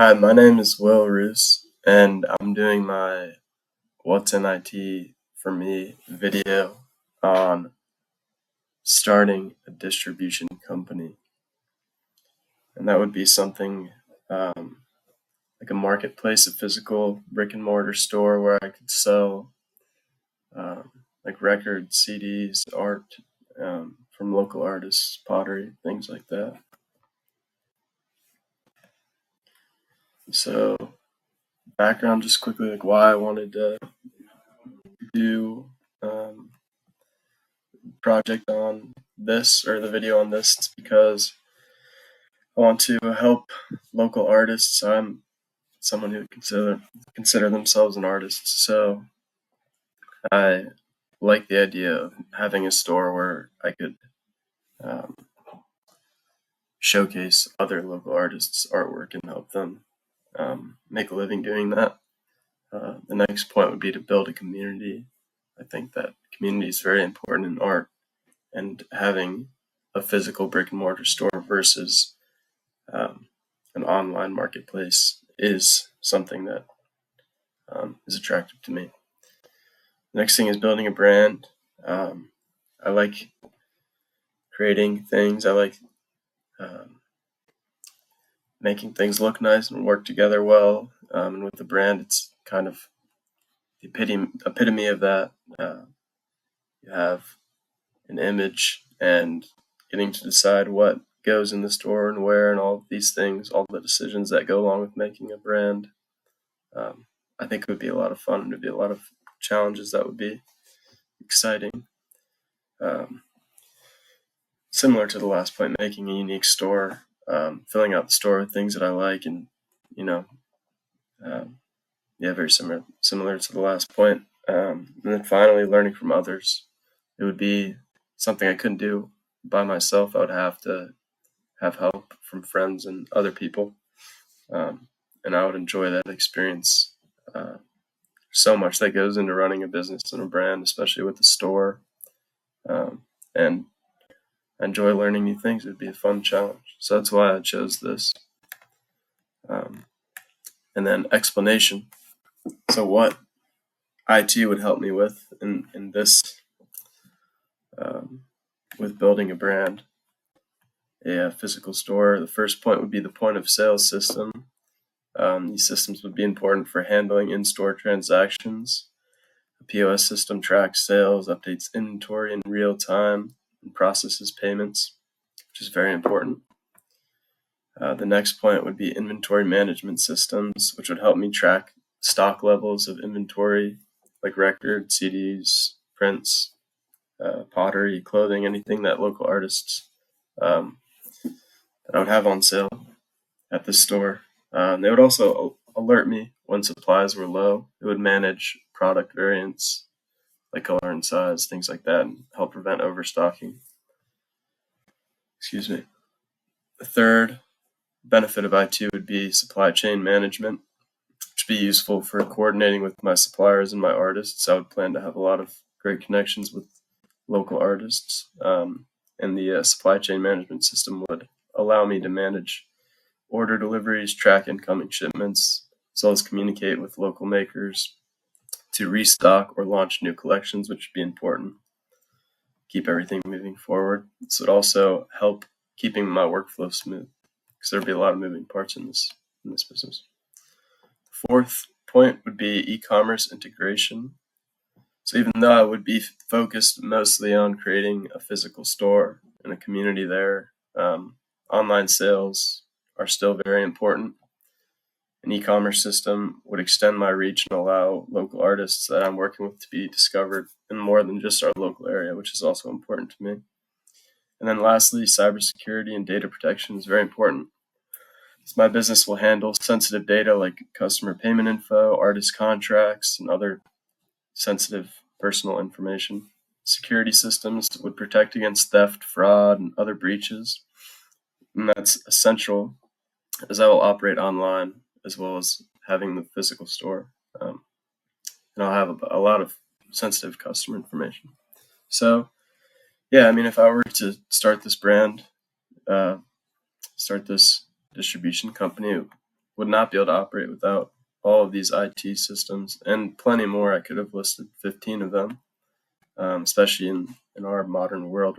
Hi, my name is Will Roos, and I'm doing my What's in IT for Me video on starting a distribution company. And that would be something like a marketplace, a physical brick and mortar store where I could sell um, like records, CDs, art from local artists, pottery, things like that. So, background just quickly, like why I wanted to do um, project on this or the video on this. It's because I want to help local artists. I'm someone who would consider themselves an artist, so I like the idea of having a store where I could um, showcase other local artists' artwork and help them make a living doing that. The next point would be to build a community. I think that community is very important in art, and having a physical brick and mortar store versus um, an online marketplace is something that is attractive to me. The next thing is building a brand. I like creating things. I like um, making things look nice and work together well. And with the brand, it's kind of the epitome of that. You have an image and getting to decide what goes in the store and where and all of these things, all the decisions that go along with making a brand. Um, I think it would be a lot of fun and it'd be a lot of challenges that would be exciting. Um, Similar to the last point, making a unique store, filling out the store with things that I like, and you know, um, yeah, very similar to the last point. And then finally, learning from others. It would be something I couldn't do by myself. I would have to have help from friends and other people, and I would enjoy that experience. So much that goes into running a business and a brand, especially with the store. And I enjoy learning new things. It would be a fun challenge. So that's why I chose this. Um, and then explanation. So what IT would help me with in this, um, with building a brand, a physical store. The first point would be the point of sale system. These systems would be important for handling in-store transactions. The POS system tracks sales, updates inventory in real time, and processes payments, which is very important. The next point would be inventory management systems, which would help me track stock levels of inventory, like records, CDs, prints, pottery, clothing, anything that local artists um, that I would have on sale at the store. They would also alert me when supplies were low. It would manage product variants, like color and size, things like that, and help prevent overstocking. Excuse me. The third benefit of IT would be supply chain management, which would be useful for coordinating with my suppliers and my artists. I would plan to have a lot of great connections with local artists, and the supply chain management system would allow me to manage order deliveries, track incoming shipments, as well as communicate with local makers to restock or launch new collections, which would be important. Keep everything moving forward. This would also help keeping my workflow smooth, because there'd be a lot of moving parts in this business. Fourth point would be e-commerce integration. So even though I would be focused mostly on creating a physical store and a community there, online sales are still very important. An e-commerce system would extend my reach and allow local artists that I'm working with to be discovered in more than just our local area, which is also important to me. And then lastly, cybersecurity and data protection is very important. So my business will handle sensitive data like customer payment info, artist contracts, and other sensitive personal information. Security systems would protect against theft, fraud, and other breaches. And that's essential as I will operate online as well as having the physical store. And I'll have a lot of sensitive customer information. So, yeah, I mean, if I were to start this brand, start this distribution company, would not be able to operate without all of these IT systems and plenty more. I could have listed 15 of them, especially in our modern world